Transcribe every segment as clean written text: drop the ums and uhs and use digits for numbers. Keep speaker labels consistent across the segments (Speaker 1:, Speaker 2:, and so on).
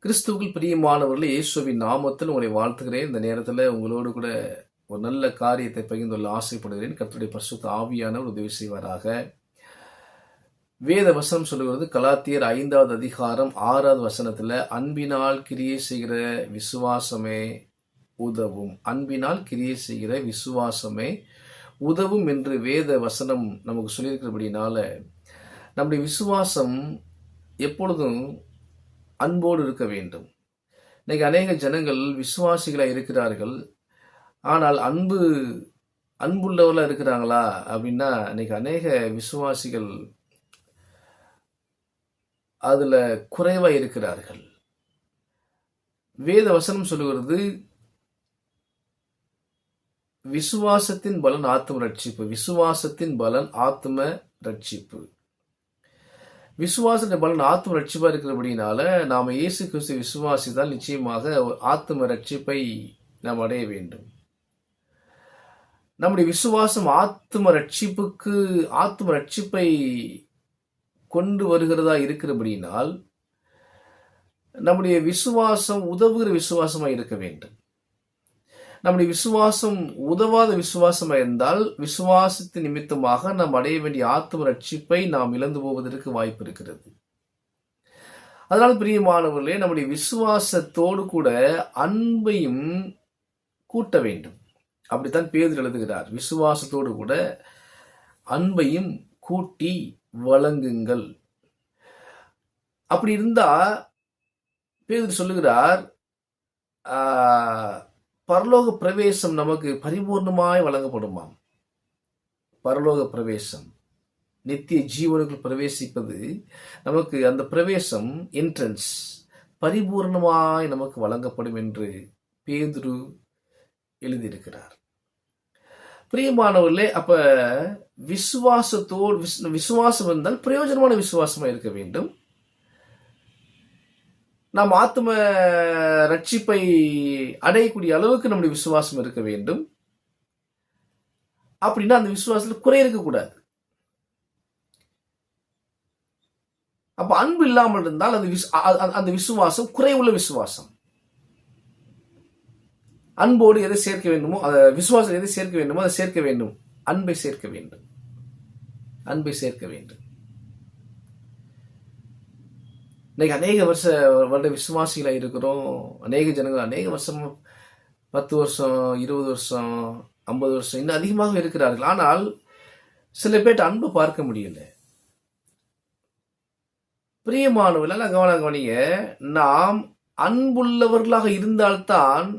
Speaker 1: கிறிஸ்துவுக்குள் பிரியமானவர்களே, இயேசுவின் நாமத்தில் உங்களை வாழ்த்துகிறேன். இந்த நேரத்தில் உங்களோடு கூட ஒரு நல்ல காரியத்தை பகிர்ந்து கொள்ள ஆசைப்படுகிறேன். கர்த்தருடைய பரிசுத்த ஆவியானவர் உதவி செய்வாராக. வேத வசனம் சொல்லுகிறது, கலாத்தியர் 5வது அதிகாரம் 6வது வசனத்தில், அன்பினால் கிரியை செய்கிற விசுவாசமே உதவும். அன்பினால் கிரியை செய்கிற விசுவாசமே உதவும் என்று வேத வசனம் நமக்கு சொல்லியிருக்கிறபடினால, நம்முடைய விசுவாசம் எப்பொழுதும் அன்போடு இருக்க வேண்டும். இன்னைக்கு அநேக ஜனங்கள் விசுவாசிகளாக இருக்கிறார்கள், ஆனால் அன்புள்ளவர்களாக இருக்கிறாங்களா அப்படின்னா, இன்னைக்கு அநேக விசுவாசிகள் அதுல குறைவா இருக்கிறார்கள். வேத வசனம் சொல்லுகிறது, விசுவாசத்தின் பலன் ஆத்தும ரட்சிப்பு. விசுவாசத்தின் பலன் ஆத்தும ரட்சிப்பு. விசுவாசத்தின் பலன் ஆத்தும ரட்சிப்பா இருக்கிறபடினால நாம இயேசு கிறிஸ்து விசுவாசித்தால் நிச்சயமாக ஆத்தும ரட்சிப்பை நாம் அடைய வேண்டும். நம்முடைய விசுவாசம் ஆத்தும ரட்சிப்பை கொண்டு வருகிறதா இருக்கிறபடினால் நம்முடைய விசுவாசம் உதவுகிற விசுவாசமாக இருக்க வேண்டும். நம்முடைய விசுவாசம் உதவாத விசுவாசமாக இருந்தால் விசுவாசத்தின் நிமித்தமாக நாம் அடைய வேண்டிய ஆத்தும ரட்சிப்பை நாம் இழந்து போவதற்கு வாய்ப்பு இருக்கிறது. அதனால் பிரியமானவர்களே, நம்முடைய விசுவாசத்தோடு கூட அன்பையும் கூட்ட வேண்டும். அப்படித்தான் பேதுரு எழுதுகிறார், விசுவாசத்தோடு கூட அன்பையும் கூட்டி வழங்குங்கள். அப்படி இருந்தா பேதுரு சொல்லுகிறார், பரலோக பிரவேசம் நமக்கு பரிபூர்ணமாய் வழங்கப்படுமாம். பரலோக பிரவேசம், நித்திய ஜீவனுக்குள் பிரவேசிப்பது, நமக்கு அந்த பிரவேசம் என்ட்ரன்ஸ் பரிபூர்ணமாய் நமக்கு வழங்கப்படும் என்று பேதுரு எழுதியிருக்கிறார். பிரியமானவர்களே, அப்ப விசுவாசம் இருந்தால் பிரயோஜனமான விசுவாசமா இருக்க வேண்டும். நாம் ஆத்தும ரட்சிப்பை அடையக்கூடிய அளவுக்கு நம்முடைய விசுவாசம் இருக்க வேண்டும். அப்படின்னா அந்த விசுவாசத்தில் குறை இருக்கக்கூடாது. அப்ப அன்பு இல்லாமல் இருந்தால் அந்த விசுவாசம் குறைவுள்ள விசுவாசம். அன்போடு எதை சேர்க்க வேண்டுமோ, விசுவாசம் எதை சேர்க்க வேண்டுமோ அதை சேர்க்க வேண்டும். அன்பை சேர்க்க வேண்டும். அன்பை சேர்க்க வேண்டும். இன்னைக்கு அநேக வருட விசுவாசிகளா இருக்கிறோம். அநேக ஜனங்கள் அநேக வருஷம், 10 வருஷம், 20 வருஷம், 50 வருஷம், இன்னும் அதிகமாக இருக்கிறார்கள். ஆனால் சில பேர்ட்ட அன்பை பார்க்க முடியல. பிரியமானவர்களால் கவனிங்க, நாம் அன்புள்ளவர்களாக இருந்தால்தான்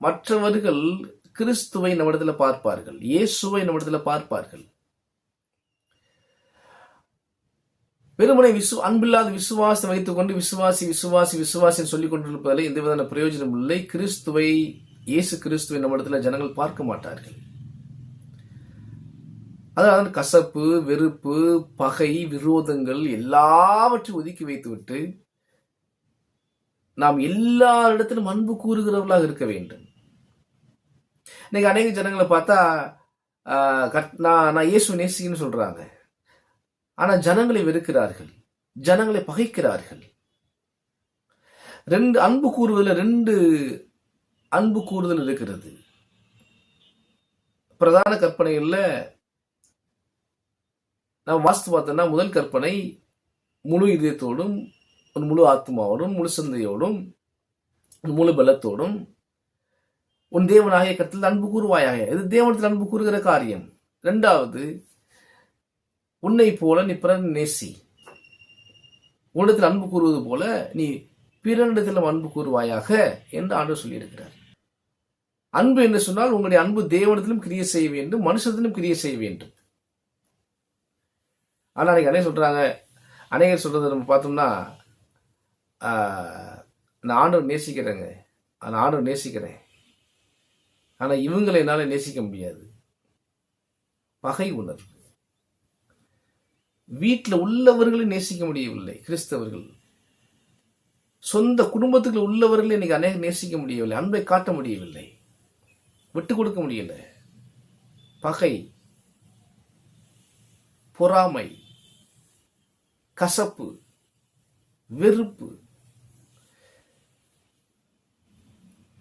Speaker 1: மற்றவர்கள் கிறிஸ்துவை நம்மிடத்துல பார்ப்பார்கள், இயேசுவை நம்மிடத்துல பார்ப்பார்கள். வெறுமனை அன்பில்லாத விசுவாசம் வைத்துக் கொண்டு விசுவாசி சொல்லிக் கொண்டிருப்பதில் எந்த விதமான பிரயோஜனம் இல்லை. இயேசு கிறிஸ்துவை நம்மிடத்துல ஜனங்கள் பார்க்க மாட்டார்கள். அதாவது கசப்பு, வெறுப்பு, பகை, விரோதங்கள் எல்லாவற்றையும் ஒதுக்கி வைத்துவிட்டு நாம் எல்லா இடத்திலும் அன்பு கூறுகிறவர்களாக இருக்க வேண்டும். இன்னைக்கு அநேக ஜனங்களை பார்த்தா நான் இயேசு நேசிக்கன்னு சொல்றாங்க, ஆனா ஜனங்களை வெறுக்கிறார்கள், ஜனங்களை பகைக்கிறார்கள். அன்பு கூறுதல் இருக்கிறது. பிரதான கற்பனைகள்ல நாம் வாஸ்து பார்த்தோம்னா, முதல் கற்பனை முழு இதயத்தோடும், முழு ஆத்மாவோடும், முழு சிந்தையோடும், முழு பலத்தோடும் உன் தேவனாகிய கர்த்தரில் அன்பு கூறுவாயாக. இது தேவனத்தில் அன்பு கூறுகிற காரியம். 2வது, உன்னை போல நீ பிறர் நேசி. உன்னிடத்தில் அன்பு கூறுவது போல நீ பிறனிடத்திலும் அன்பு கூறுவாயாக என்று ஆண்டவர் சொல்லியிருக்கிறார். அன்பு என்று சொன்னால் உங்களுடைய அன்பு தேவனிடத்திலும் கிரியை செய்ய வேண்டும், மனுஷத்திலும் கிரியை செய்ய வேண்டும். ஆனா அநேகர் சொல்றது நம்ம பார்த்தோம்னா, நான் ஆண்டவர் நேசிக்கிறேங்க, நான் ஆண்டவர் நேசிக்கிறேன், ஆனா இவங்களை என்னால நேசிக்க முடியாது. பகை உணர்வு. வீட்டில் உள்ளவர்களை நேசிக்க முடியவில்லை. கிறிஸ்தவர்கள் சொந்த குடும்பத்துக்குள்ள உள்ளவர்களை இன்னைக்கு அநேகம் நேசிக்க முடியவில்லை, அன்பை காட்ட முடியவில்லை, விட்டு கொடுக்க முடியல. பகை, பொறாமை, கசப்பு, வெறுப்பு,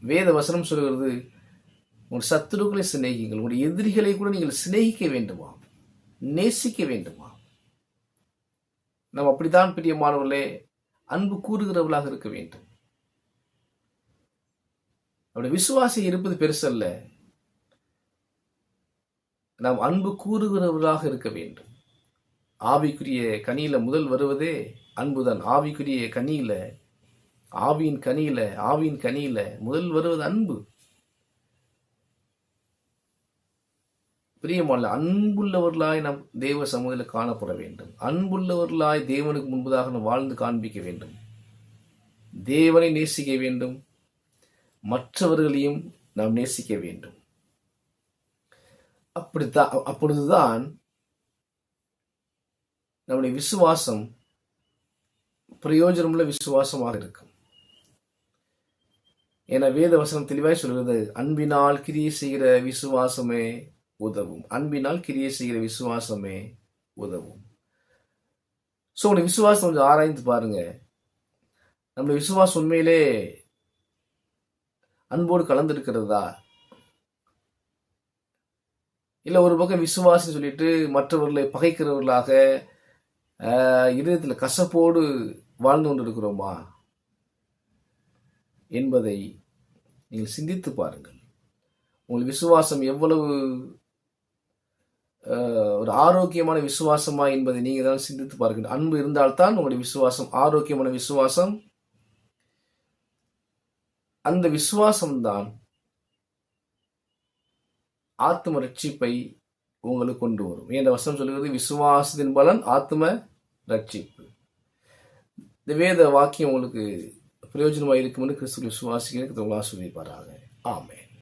Speaker 1: வேத வசனம் சொல்கிறது, உங்கள் சத்துருக்களை சிநேகிங்கள், உங்களுடைய எதிரிகளை கூட நீங்கள் சிநேகிக்க வேண்டுமா, நேசிக்க வேண்டுமா? நாம் அப்படித்தான் பிரியமானவர்களே அன்பு கூறுகிறவர்களாக இருக்க வேண்டும். அவருடைய விசுவாசி இருப்பது பெருசல்ல, நாம் அன்பு கூறுகிறவர்களாக இருக்க வேண்டும். ஆவிக்குரிய கனியில முதல் வருவதே அன்புதான். ஆவிக்குரிய கனியில, ஆவியின் கனியில முதல் வருவது அன்பு. பிரியமான அன்புள்ளவர்களாய் நாம் தேவ சமூகத்தில் காணப்பட வேண்டும். அன்புள்ளவர்களாய் தேவனுக்கு முன்பதாக நாம் வாழ்ந்து காண்பிக்க வேண்டும். தேவனை நேசிக்க வேண்டும், மற்றவர்களையும் நாம் நேசிக்க வேண்டும். அப்பொழுதுதான் நம்முடைய விசுவாசம் பிரயோஜனமுள்ள விசுவாசமாக இருக்கும். என வேத வசனம் தெளிவாய் சொல்கிறது, அன்பினால் கிரியை செய்கிற விசுவாசமே உதவும். அன்பினால் கிரியை செய்கிற விசுவாசமே உதவும். ஸோ உங்களுடைய விசுவாசம் கொஞ்சம் ஆராய்ந்து பாருங்க. நம்முடைய விசுவாசம் உண்மையிலே அன்போடு கலந்திருக்கிறதா? இல்லை ஒரு பக்கம் விசுவாசம் சொல்லிட்டு மற்றவர்களை பகைக்கிறவர்களாக இதயத்தில் கசப்போடு வாழ்ந்து கொண்டிருக்கிறோமா என்பதை நீங்கள் சிந்தித்து பாருங்கள். உங்கள் விசுவாசம் எவ்வளவு ஒரு ஆரோக்கியமான விசுவாசமா என்பதை நீங்கள் தான் சிந்தித்து பாருங்கள். அன்பு இருந்தால்தான் உங்களுடைய விசுவாசம் ஆரோக்கியமான விசுவாசம். அந்த விசுவாசம்தான் ஆத்ம ரட்சிப்பை உங்களுக்கு கொண்டு வரும். என்ற வசனம் சொல்கிறது, விசுவாசத்தின் பலன் ஆத்ம ரட்சிப்பு. இந்த வேத வாக்கியம் உங்களுக்கு பிரயோஜனமாக இருக்கும் என்று கிறிஸ்துவ விசுவாசிகளுக்கு ஆசீர்வதிப்பாராக. ஆமென்.